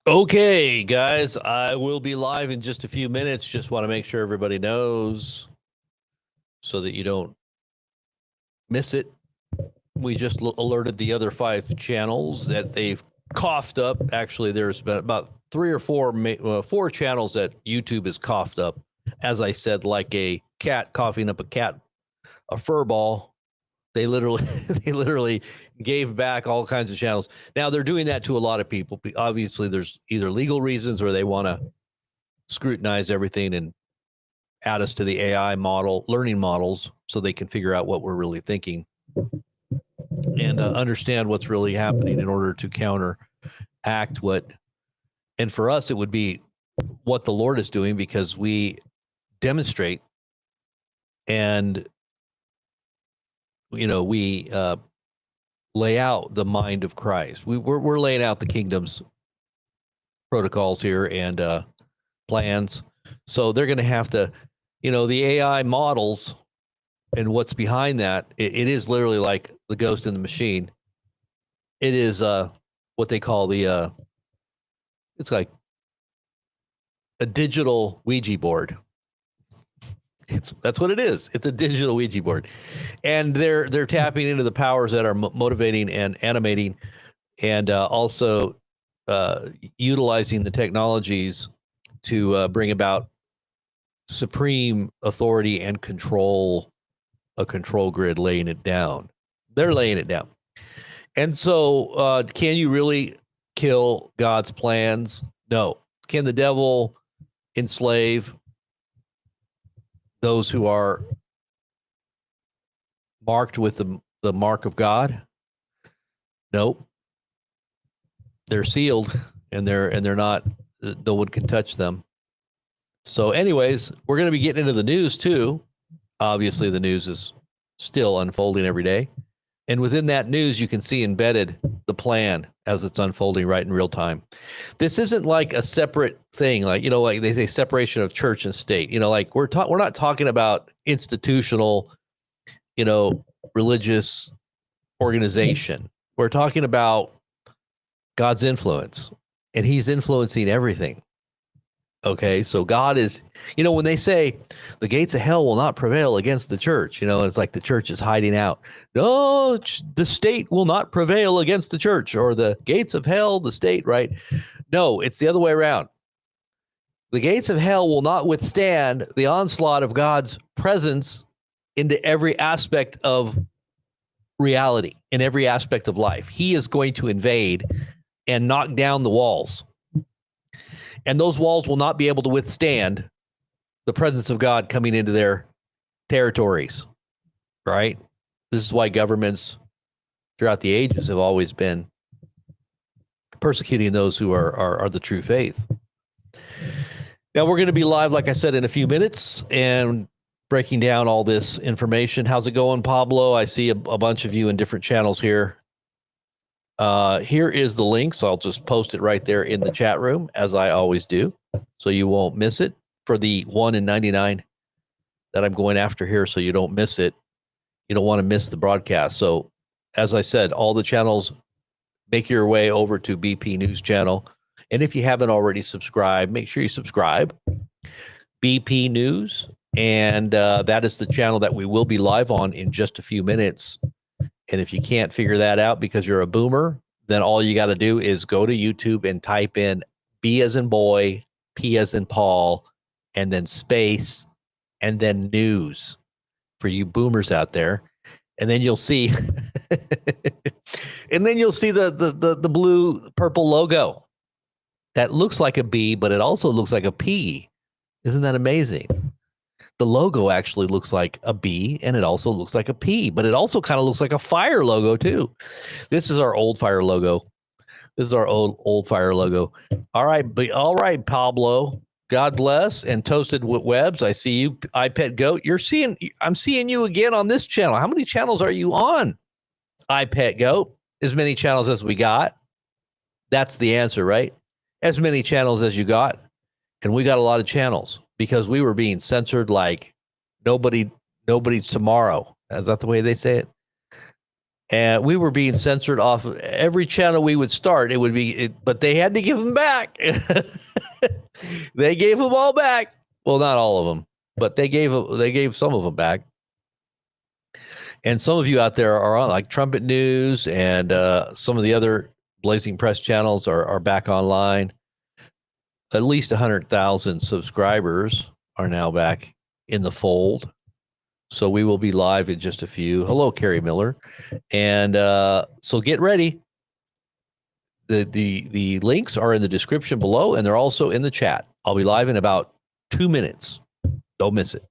Okay, guys, I will be live in just a few minutes. Just want to make sure everybody knows so that you don't miss it. We just alerted the other 5 channels that they've coughed up. Actually, there's been about 3 or 4 channels that YouTube has coughed up. As I said, like a cat coughing up a fur ball. They literally, they literally gave back all kinds of channels. Now they're doing that to a lot of people. Obviously, there's either legal reasons or they want to scrutinize everything and add us to the AI learning models, so they can figure out what we're really thinking and understand what's really happening in order to counteract what. And for us, it would be what the Lord is doing, because we demonstrate and we lay out the mind of Christ. We're laying out the kingdom's protocols here and plans. So they're going to have to, the AI models and what's behind that. It is literally like the ghost in the machine. It is what they call it's like a digital Ouija board. That's what it is. It's a digital Ouija board, and they're tapping into the powers that are motivating and animating, and also utilizing the technologies to bring about supreme authority and control, a control grid, laying it down. They're laying it down. And so can you really kill God's plans? No. Can the devil enslave those who are marked with the mark of God? Nope. They're sealed, and they're not, no one can touch them. So anyways, we're going to be getting into the news too. Obviously, the news is still unfolding every day. And within that news, you can see embedded the plan as it's unfolding right in real time. This isn't like a separate thing, like, like they say, separation of church and state. Like we're not talking about institutional, religious organization. We're talking about God's influence, and he's influencing everything. Okay, so God is, when they say the gates of hell will not prevail against the church, it's like the church is hiding out. No, the state will not prevail against the church, or the gates of hell, the state, right? No, it's the other way around. The gates of hell will not withstand the onslaught of God's presence into every aspect of reality, in every aspect of life. He is going to invade and knock down the walls. And those walls will not be able to withstand the presence of God coming into their territories, right? This is why governments throughout the ages have always been persecuting those who are the true faith. Now, we're going to be live, like I said, in a few minutes and breaking down all this information. How's it going, Pablo? I see a bunch of you in different channels here. Here is the link, so I'll just post it right there in the chat room, as I always do, so you won't miss it, for the 1 in 99 that I'm going after here, so you don't miss it. You don't want to miss the broadcast. So, as I said, all the channels, make your way over to BP News Channel, and if you haven't already subscribed, make sure you subscribe. BP News, and that is the channel that we will be live on in just a few minutes. And if you can't figure that out because you're a boomer, then all you got to do is go to YouTube and type in B as in boy, P as in Paul, and then space, and then news for you boomers out there. And then you'll see, and then you'll see the blue purple logo that looks like a B, but it also looks like a P. Isn't that amazing? The logo actually looks like a B, and it also looks like a P, but it also kind of looks like a fire logo too. This is our old fire logo. This is our old fire logo. All right, Pablo. God bless. And Toasted Webs, I see you. iPet Goat, I'm seeing you again on this channel. How many channels are you on? iPet Goat, as many channels as we got. That's the answer, right? As many channels as you got, and we got a lot of channels, because we were being censored like nobody's tomorrow. Is that the way they say it? and we were being censored off of every channel we would start. It would be, but they had to give them back. They gave them all back. Well, not all of them, but they gave some of them back. And some of you out there are on, like Trumpet News, and some of the other Blazing Press channels are back online. At least 100,000 subscribers are now back in the fold. So we will be live in just a few. Hello, Carrie Miller. And so get ready. The links are in the description below, and they're also in the chat. I'll be live in about 2 minutes. Don't miss it.